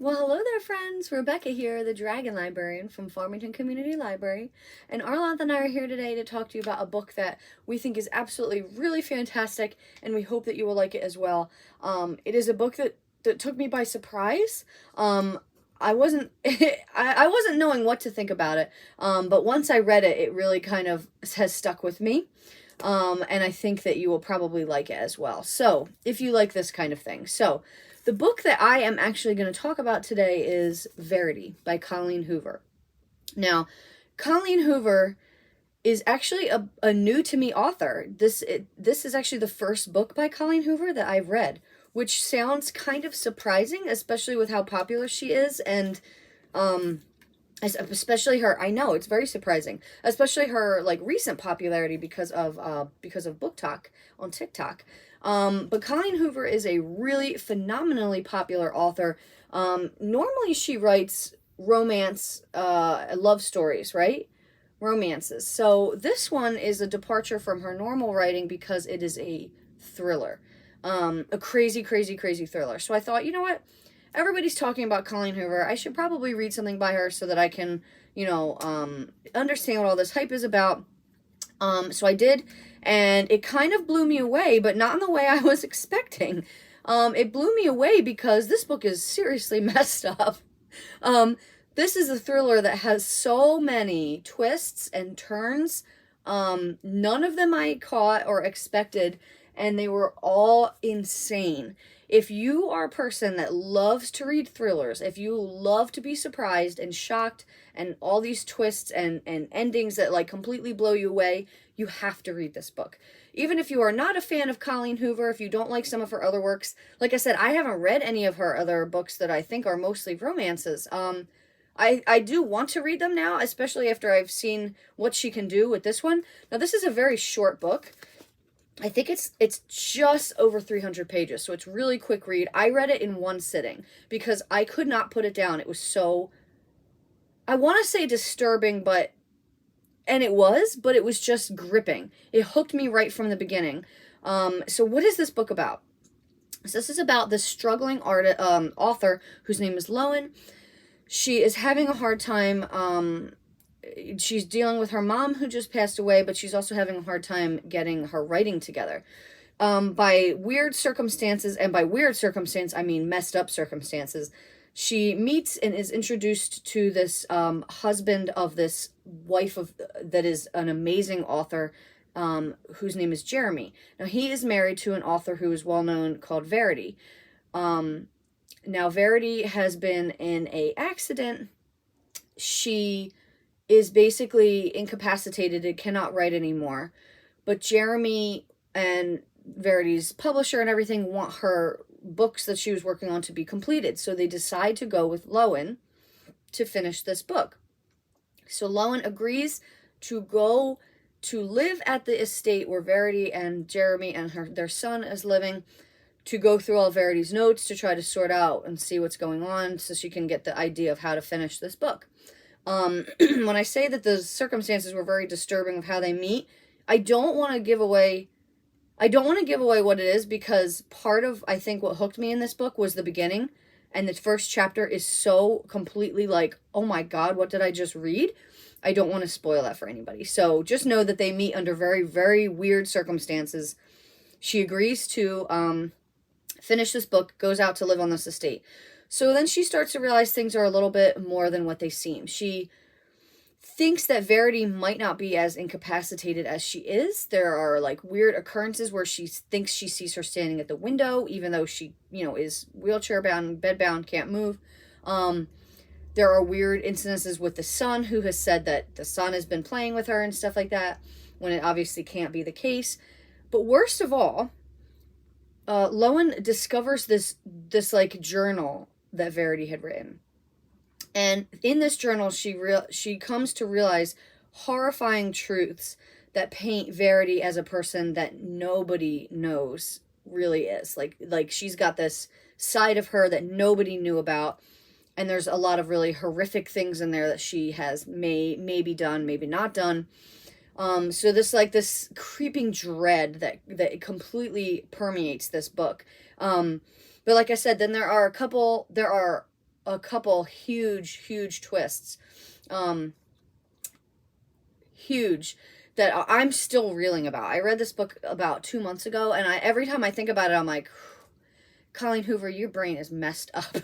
Well, hello there, friends. Rebecca here, the Dragon Librarian from Farmington Community Library. And Arlonth and I are here today to talk to you about a book that we think is absolutely really fantastic, and we hope that you will like it as well. It is a book that took me by surprise. I wasn't I wasn't knowing what to think about it, but once I read it, it really kind of has stuck with me. And I think that you will probably like it as well. So, if you like this kind of thing. The book that I am actually going to talk about today is Verity by Colleen Hoover. Now, Colleen Hoover is actually a new to me author. This is actually the first book by Colleen Hoover that I've read, which sounds kind of surprising, especially with how popular she is, and especially her. I know it's very surprising, especially her like recent popularity because of Book Talk on TikTok. But Colleen Hoover is a really phenomenally popular author. Normally she writes romance, love stories, right? Romances. So this one is a departure from her normal writing because it is a thriller. A crazy, crazy, crazy thriller. So I thought, you know what? Everybody's talking about Colleen Hoover. I should probably read something by her so that I can, understand what all this hype is about. So I did, and it kind of blew me away, but not in the way I was expecting. It blew me away because this book is seriously messed up. This is a thriller that has so many twists and turns. None of them I caught or expected, and they were all insane. If you are a person that loves to read thrillers, if you love to be surprised and shocked and all these twists and endings that like completely blow you away, you have to read this book. Even if you are not a fan of Colleen Hoover, if you don't like some of her other works, like I said, I haven't read any of her other books that I think are mostly romances. I do want to read them now, especially after I've seen what she can do with this one. Now, this is a very short book. I think it's just over 300 pages, so it's really quick read. I read it in one sitting because I could not put it down. It was so, I want to say disturbing, and it was just gripping. It hooked me right from the beginning. So what is this book about? So this is about this struggling author whose name is Lowen. She is having a hard time. She's dealing with her mom who just passed away, but she's also having a hard time getting her writing together. By weird circumstances, and by weird circumstance, I mean messed up circumstances, she meets and is introduced to this husband of this wife that is an amazing author, whose name is Jeremy. Now, he is married to an author who is well known called Verity. Now, Verity has been in a accident. She is basically incapacitated and cannot write anymore. But Jeremy and Verity's publisher and everything want her books that she was working on to be completed. So they decide to go with Lowen to finish this book. So Lowen agrees to go to live at the estate where Verity and Jeremy and their son is living, to go through all Verity's notes to try to sort out and see what's going on so she can get the idea of how to finish this book. When I say that the circumstances were very disturbing of how they meet, I don't want to give away what it is, because part of, I think, what hooked me in this book was the beginning, and the first chapter is so completely like, oh my God, what did I just read? I don't want to spoil that for anybody. So just know that they meet under very, very weird circumstances. She agrees to finish this book, goes out to live on this estate. So then she starts to realize things are a little bit more than what they seem. She thinks that Verity might not be as incapacitated as she is. There are like weird occurrences where she thinks she sees her standing at the window, even though she, is wheelchair bound, bed bound, can't move. There are weird incidences with the son, who has said that the son has been playing with her and stuff like that, when it obviously can't be the case. But worst of all, Lowen discovers this like journal that Verity had written. And in this journal, she comes to realize horrifying truths that paint Verity as a person that nobody knows really is. Like she's got this side of her that nobody knew about, and there's a lot of really horrific things in there that she has maybe done, maybe not done. So this creeping dread that completely permeates this book. But like I said, then there are a couple huge twists. Huge, that I'm still reeling about. I read this book about 2 months ago, and every time I think about it, I'm like, Colleen Hoover, your brain is messed up.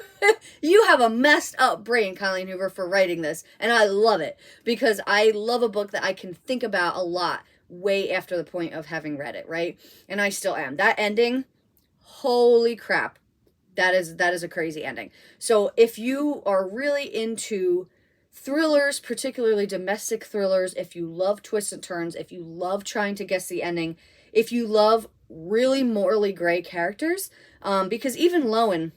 You have a messed up brain, Colleen Hoover, for writing this. And I love it, because I love a book that I can think about a lot way after the point of having read it, right? And I still am. That ending, holy crap. That is a crazy ending. So if you are really into thrillers, particularly domestic thrillers, if you love twists and turns, if you love trying to guess the ending, if you love really morally gray characters, because even Lowen,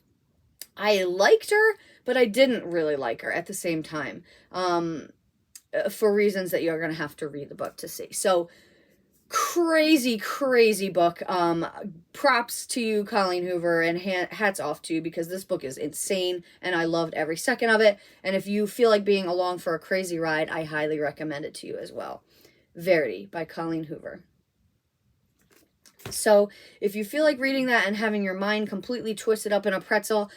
I liked her, but I didn't really like her at the same time, for reasons that you're going to have to read the book to see. So crazy book. Props to you, Colleen Hoover, and hats off to you, because this book is insane and I loved every second of it. And if you feel like being along for a crazy ride, I highly recommend it to you as well. Verity by Colleen Hoover. So if you feel like reading that and having your mind completely twisted up in a pretzel,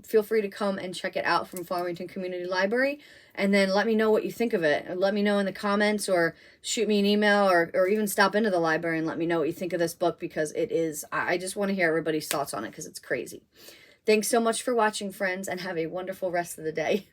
feel free to come and check it out from Farmington Community Library, and then let me know what you think of it. Let me know in the comments, or shoot me an email, or even stop into the library and let me know what you think of this book, because it is, I just want to hear everybody's thoughts on it, because it's crazy. Thanks so much for watching, friends, and have a wonderful rest of the day.